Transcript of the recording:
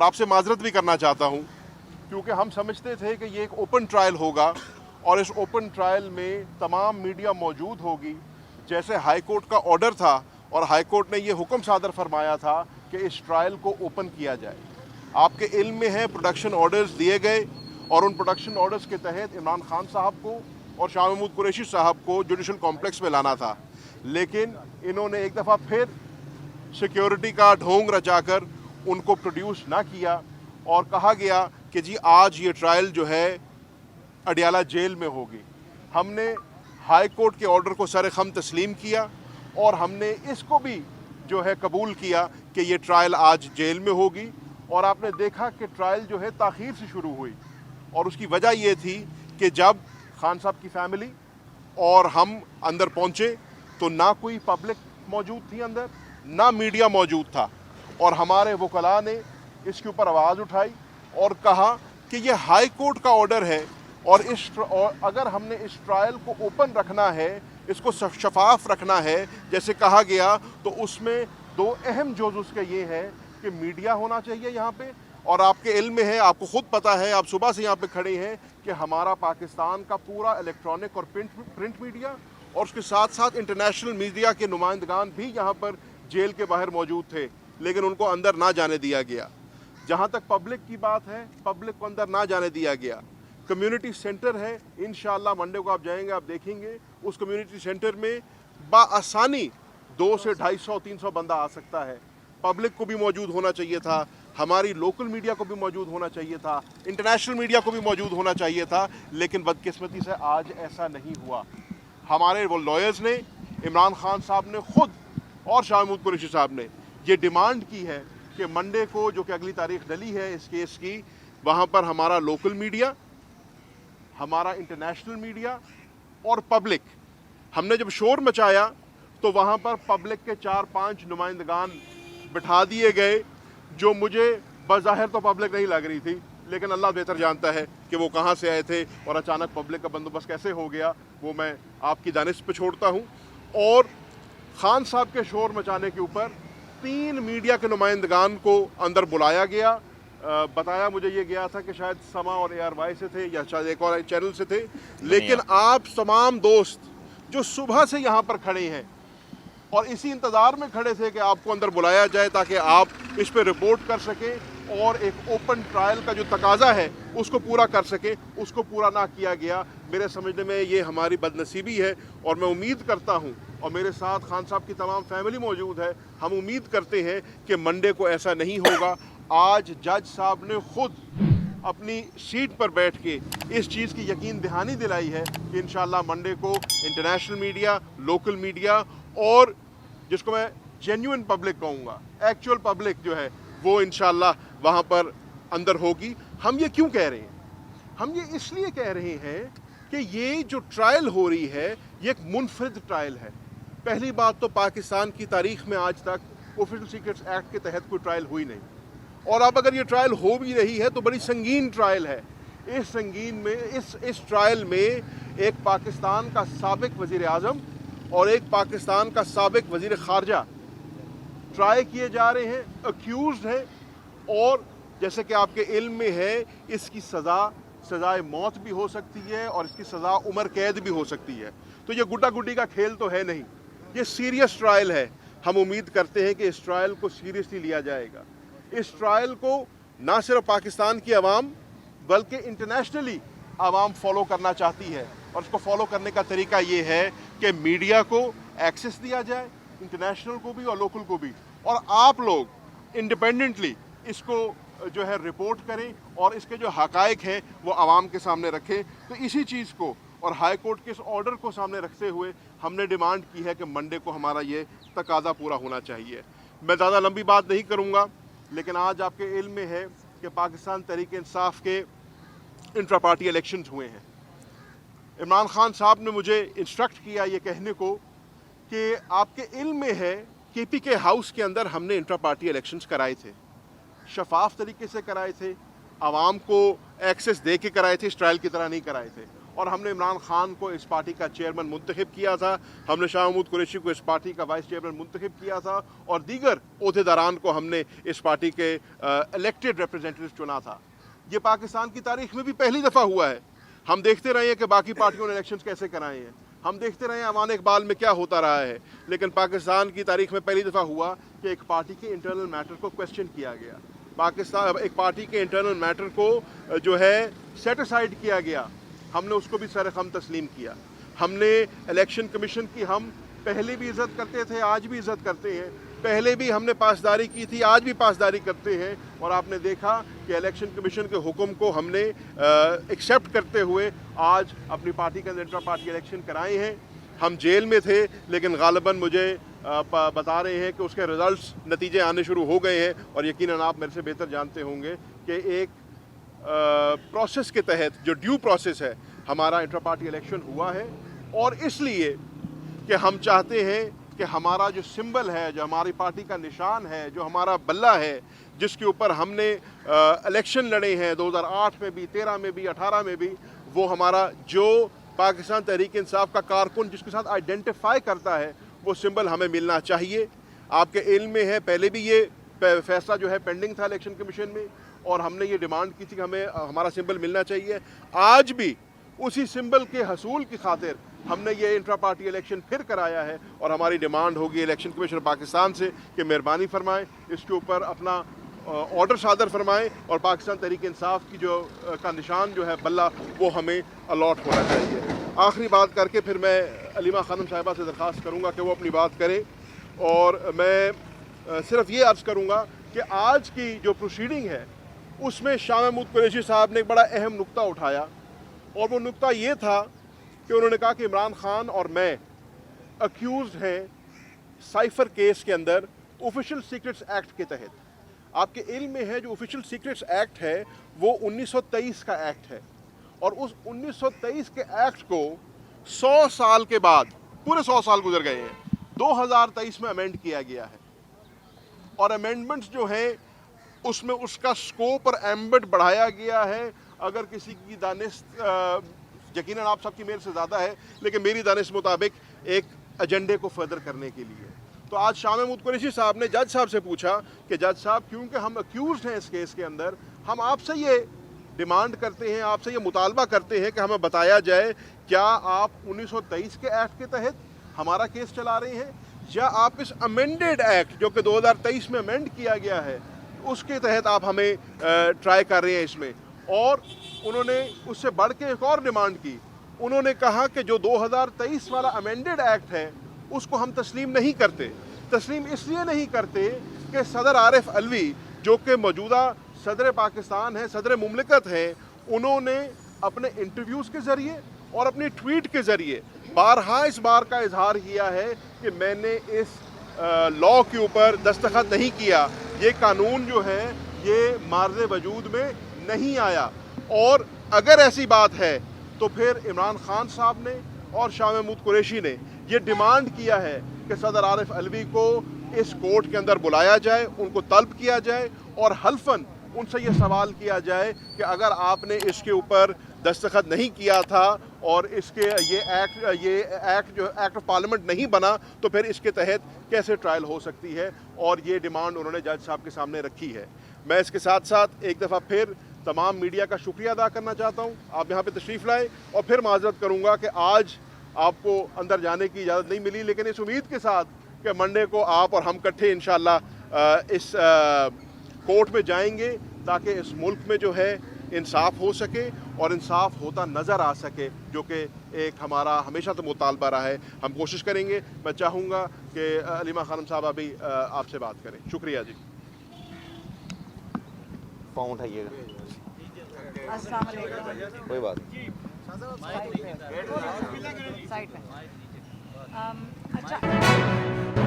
آپ سے معذرت بھی کرنا چاہتا ہوں کیونکہ ہم سمجھتے تھے کہ یہ ایک اوپن ٹرائل ہوگا اور اس اوپن ٹرائل میں تمام میڈیا موجود ہوگی، جیسے ہائی کورٹ کا آرڈر تھا اور ہائی کورٹ نے یہ حکم صادر فرمایا تھا کہ اس ٹرائل کو اوپن کیا جائے۔ آپ کے علم میں ہے پروڈکشن آرڈرز دیے گئے اور ان پروڈکشن آرڈرز کے تحت عمران خان صاحب کو اور شاہ محمود قریشی صاحب کو جوڈیشل کمپلیکس میں لانا تھا، لیکن انہوں نے ایک دفعہ پھر سیکیورٹی کا ڈھونگ رچا کر ان کو پروڈیوس نہ کیا اور کہا گیا کہ جی آج یہ ٹرائل جو ہے اڈیالہ جیل میں ہوگی۔ ہم نے ہائی کورٹ کے آرڈر کو سر خم تسلیم کیا اور ہم نے اس کو بھی جو ہے قبول کیا کہ یہ ٹرائل آج جیل میں ہوگی، اور آپ نے دیکھا کہ ٹرائل جو ہے تاخیر سے شروع ہوئی، اور اس کی وجہ یہ تھی کہ جب خان صاحب کی فیملی اور ہم اندر پہنچے تو نہ کوئی پبلک موجود تھی اندر، نہ میڈیا موجود تھا، اور ہمارے وکلاء نے اس کے اوپر آواز اٹھائی اور کہا کہ یہ ہائی کورٹ کا آرڈر ہے اور اگر ہم نے اس ٹرائل کو اوپن رکھنا ہے، اس کو شفاف رکھنا ہے جیسے کہا گیا، تو اس میں دو اہم جز اس کے یہ ہے کہ میڈیا ہونا چاہیے یہاں پہ، اور آپ کے علم میں ہے، آپ کو خود پتہ ہے، آپ صبح سے یہاں پہ کھڑے ہیں کہ ہمارا پاکستان کا پورا الیکٹرانک اور پرنٹ میڈیا اور اس کے ساتھ ساتھ انٹرنیشنل میڈیا کے نمائندگان بھی یہاں پر جیل کے باہر موجود تھے، لیکن ان کو اندر نہ جانے دیا گیا۔ جہاں تک پبلک کی بات ہے، پبلک کو اندر نہ جانے دیا گیا۔ کمیونٹی سینٹر ہے، انشاءاللہ منڈے کو آپ جائیں گے، آپ دیکھیں گے اس کمیونٹی سینٹر میں بآسانی 200 سے 250 300 بندہ آ سکتا ہے۔ پبلک کو بھی موجود ہونا چاہیے تھا، ہماری لوکل میڈیا کو بھی موجود ہونا چاہیے تھا، انٹرنیشنل میڈیا کو بھی موجود ہونا چاہیے تھا، لیکن بدقسمتی سے آج ایسا نہیں ہوا۔ ہمارے وہ لائرز نے، عمران خان صاحب نے خود اور شاہ محمود قریشی صاحب نے یہ ڈیمانڈ کی ہے کہ منڈے کو، جو کہ اگلی تاریخ ڈلی ہے اس کیس کی، وہاں پر ہمارا لوکل میڈیا، ہمارا انٹرنیشنل میڈیا اور پبلک، ہم نے جب شور مچایا تو وہاں پر پبلک کے 4-5 نمائندگان بٹھا دیے گئے، جو مجھے بظاہر تو پبلک نہیں لگ رہی تھی، لیکن اللہ بہتر جانتا ہے کہ وہ کہاں سے آئے تھے اور اچانک پبلک کا بندوبست کیسے ہو گیا، وہ میں آپ کی دانش پہ چھوڑتا ہوں۔ اور خان صاحب کے شور مچانے کے اوپر 3 میڈیا کے نمائندگان کو اندر بلایا گیا، بتایا مجھے یہ گیا تھا کہ شاید سما اور ARY سے تھے یا شاید ایک اور چینل سے تھے، لیکن آپ تمام دوست جو صبح سے یہاں پر کھڑے ہیں اور اسی انتظار میں کھڑے تھے کہ آپ کو اندر بلایا جائے تاکہ آپ اس پہ رپورٹ کر سکیں اور ایک اوپن ٹرائل کا جو تقاضا ہے اس کو پورا کر سکیں، اس کو پورا نہ کیا گیا۔ میرے سمجھنے میں یہ ہماری بد نصیبی ہے، اور میں امید کرتا ہوں، اور میرے ساتھ خان صاحب کی تمام فیملی موجود ہے، ہم امید کرتے ہیں کہ منڈے کو ایسا نہیں ہوگا۔ آج جج صاحب نے خود اپنی سیٹ پر بیٹھ کے اس چیز کی یقین دہانی دلائی ہے کہ انشاءاللہ منڈے کو انٹرنیشنل میڈیا، لوکل میڈیا اور جس کو میں جینیون پبلک کہوں گا، ایکچوئل پبلک جو ہے، وہ انشاءاللہ وہاں پر اندر ہوگی۔ ہم یہ کیوں کہہ رہے ہیں؟ ہم یہ اس لیے کہہ رہے ہیں کہ یہ جو ٹرائل ہو رہی ہے یہ ایک منفرد ٹرائل ہے۔ پہلی بات تو پاکستان کی تاریخ میں آج تک آفیشل سیکرٹس ایکٹ کے تحت کوئی ٹرائل ہوئی نہیں، اور اب اگر یہ ٹرائل ہو بھی رہی ہے تو بڑی سنگین ٹرائل ہے۔ اس ٹرائل میں ایک پاکستان کا سابق وزیر اعظم اور ایک پاکستان کا سابق وزیر خارجہ ٹرائی کیے جا رہے ہیں، اکیوزڈ ہیں، اور جیسے کہ آپ کے علم میں ہے اس کی سزائے موت بھی ہو سکتی ہے اور اس کی سزا عمر قید بھی ہو سکتی ہے۔ تو یہ گڈا گڈی کا کھیل تو ہے نہیں، یہ سیریس ٹرائل ہے۔ ہم امید کرتے ہیں کہ اس ٹرائل کو سیریسلی لیا جائے گا۔ اس ٹرائل کو نہ صرف پاکستان کی عوام بلکہ انٹرنیشنلی عوام فالو کرنا چاہتی ہے، اور اس کو فالو کرنے کا طریقہ یہ ہے کہ میڈیا کو ایکسس دیا جائے، انٹرنیشنل کو بھی اور لوکل کو بھی، اور آپ لوگ انڈیپینڈنٹلی اس کو جو ہے رپورٹ کریں اور اس کے جو حقائق ہیں وہ عوام کے سامنے رکھیں۔ تو اسی چیز کو اور ہائی کورٹ کے اس آرڈر کو سامنے رکھتے ہوئے ہم نے ڈیمانڈ کی ہے کہ منڈے کو ہمارا یہ تقاضا پورا ہونا چاہیے۔ میں زیادہ لمبی بات نہیں کروں گا، لیکن آج آپ کے علم میں ہے کہ پاکستان تحریک انصاف کے انٹرا پارٹی الیکشنز ہوئے ہیں۔ عمران خان صاحب نے مجھے انسٹرکٹ کیا یہ کہنے کو کہ آپ کے علم میں ہے KPK ہاؤس کے اندر ہم نے انٹرا پارٹی الیکشنز کرائے تھے، شفاف طریقے سے کرائے تھے، عوام کو ایکسس دے کے کرائے تھے، اس ٹرائل کی طرح نہیں کرائے تھے، اور ہم نے عمران خان کو اس پارٹی کا چیئرمین منتخب کیا تھا, ہم نے شاہ محمود قریشی کو اس پارٹی کا وائس چیئرمین منتخب کیا تھا, اور دیگر عہدیداران کو ہم نے اس پارٹی کے الیکٹڈ ریپرزینٹیٹو چنا تھا. یہ پاکستان کی تاریخ میں بھی پہلی دفعہ ہوا ہے. ہم دیکھتے رہے ہیں کہ باقی پارٹیوں نے الیکشنز کیسے کرائے ہیں, ہم دیکھتے رہے ہیں امان اقبال میں کیا ہوتا رہا ہے, لیکن پاکستان کی تاریخ میں پہلی دفعہ ہوا کہ ایک پارٹی کے انٹرنل میٹر کو کویسچن کیا گیا. ایک پارٹی کے انٹرنل میٹر کو جو ہے سیٹ اسائڈ کیا گیا. ہم نے اس کو بھی سر خم تسلیم کیا. ہم نے الیکشن کمیشن کی ہم پہلے بھی عزت کرتے تھے, آج بھی عزت کرتے ہیں. پہلے بھی ہم نے پاسداری کی تھی, آج بھی پاسداری کرتے ہیں, اور آپ نے دیکھا کہ الیکشن کمیشن کے حکم کو ہم نے ایکسیپٹ کرتے ہوئے آج اپنی پارٹی کے اندر انٹرا پارٹی الیکشن کرائے ہیں. ہم جیل میں تھے, لیکن غالباً مجھے بتا رہے ہیں کہ اس کے رزلٹس نتیجے آنے شروع ہو گئے ہیں, اور یقیناً آپ میرے سے بہتر جانتے ہوں گے کہ ایک پروسیس کے تحت جو ڈیو پروسیس ہے ہمارا انٹرا پارٹی الیکشن ہوا ہے. اور اس لیے کہ ہم چاہتے ہیں کہ ہمارا جو سمبل ہے, جو ہماری پارٹی کا نشان ہے, جو ہمارا بلہ ہے, جس کے اوپر ہم نے الیکشن لڑے ہیں 2008 میں بھی, 13 میں بھی, 18 میں بھی, وہ ہمارا جو پاکستان تحریک انصاف کا کارکن جس کے ساتھ آئیڈینٹیفائی کرتا ہے وہ سمبل ہمیں ملنا چاہیے. آپ کے علم میں ہے پہلے بھی یہ فیصلہ جو ہے پینڈنگ تھا الیکشن کمیشن میں, اور ہم نے یہ ڈیمانڈ کی تھی کہ ہمیں ہمارا سمبل ملنا چاہیے. آج بھی اسی سمبل کے حصول کی خاطر ہم نے یہ انٹرا پارٹی الیکشن پھر کرایا ہے, اور ہماری ڈیمانڈ ہوگی الیکشن کمیشن پاکستان سے کہ مہربانی فرمائیں اس کے اوپر اپنا آرڈر صادر فرمائیں, اور پاکستان تحریک انصاف کی جو کا نشان جو ہے بلہ وہ ہمیں الاٹ ہونا چاہیے. آخری بات کر کے پھر میں علیمہ خانم صاحبہ سے درخواست کروں گا کہ وہ اپنی بات کریں, اور میں صرف یہ عرض کروں گا کہ آج کی جو پروسیڈنگ ہے اس میں شاہ محمود قریشی صاحب نے ایک بڑا اہم نقطہ اٹھایا, اور وہ نقطہ یہ تھا کہ انہوں نے کہا کہ عمران خان اور میں اکیوزڈ ہیں سائفر کیس کے اندر آفیشیل سیکرٹس ایکٹ کے تحت. آپ کے علم میں ہے جو آفیشیل سیکرٹس ایکٹ ہے وہ 1923 کا ایکٹ ہے, اور اس 1923 کے ایکٹ کو 100 سال کے بعد, پورے 100 سال گزر گئے ہیں, 2023 میں امینڈ کیا گیا ہے. اور امینڈمنٹس جو ہیں اس میں اس کا سکوپ اور ایمبٹ بڑھایا گیا ہے. اگر کسی کی دانست یقیناً آپ سب کی میرے سے زیادہ ہے, لیکن میری دانست مطابق ایک ایجنڈے کو فردر کرنے کے لیے. تو آج شاہ محمود قریشی صاحب نے جج صاحب سے پوچھا کہ جج صاحب کیونکہ ہم اکیوزڈ ہیں اس کیس کے اندر, ہم آپ سے یہ ڈیمانڈ کرتے ہیں, آپ سے یہ مطالبہ کرتے ہیں کہ ہمیں بتایا جائے کیا آپ 1923 کے ایکٹ کے تحت ہمارا کیس چلا رہے ہیں, یا آپ اس امینڈیڈ ایکٹ جو کہ 2023 میں امینڈ کیا گیا ہے اس کے تحت آپ ہمیں ٹرائی کر رہے ہیں اس میں. اور انہوں نے اس سے بڑھ کے ایک اور ڈیمانڈ کی. انہوں نے کہا کہ جو 2023 والا امینڈیڈ ایکٹ ہے اس کو ہم تسلیم نہیں کرتے. تسلیم اس لیے نہیں کرتے کہ صدر عارف علوی جو کہ موجودہ صدر پاکستان ہیں, صدر مملکت ہیں, انہوں نے اپنے انٹرویوز کے ذریعے اور اپنی ٹویٹ کے ذریعے بارہا اس بار کا اظہار کیا ہے کہ میں نے اس لا کے اوپر دستخط نہیں کیا, یہ قانون جو ہے یہ مارز وجود میں نہیں آیا. اور اگر ایسی بات ہے تو پھر عمران خان صاحب نے اور شاہ محمود قریشی نے یہ ڈیمانڈ کیا ہے کہ صدر عارف علوی کو اس کورٹ کے اندر بلایا جائے, ان کو طلب کیا جائے, اور حلفاً ان سے یہ سوال کیا جائے کہ اگر آپ نے اس کے اوپر دستخط نہیں کیا تھا اور اس کے یہ ایکٹ جو ایکٹ آف پارلیمنٹ نہیں بنا تو پھر اس کے تحت کیسے ٹرائل ہو سکتی ہے. اور یہ ڈیمانڈ انہوں نے جج صاحب کے سامنے رکھی ہے. میں اس کے ساتھ ساتھ ایک دفعہ پھر تمام میڈیا کا شکریہ ادا کرنا چاہتا ہوں, آپ یہاں پہ تشریف لائے, اور پھر معذرت کروں گا کہ آج آپ کو اندر جانے کی اجازت نہیں ملی, لیکن اس امید کے ساتھ کہ منڈے کو آپ اور ہم کٹھے انشاءاللہ اس کورٹ میں جائیں گے تاکہ اس ملک میں جو ہے انصاف ہو سکے اور انصاف ہوتا نظر آ سکے, جو کہ ایک ہمارا ہمیشہ تو مطالبہ رہا ہے. ہم کوشش کریں گے. میں چاہوں گا کہ علیمہ خانم صاحبہ بھی آپ سے بات کریں. شکریہ جی. فون اٹھائیے گا. السلام علیکم. کوئی بات سائڈ میں. اچھا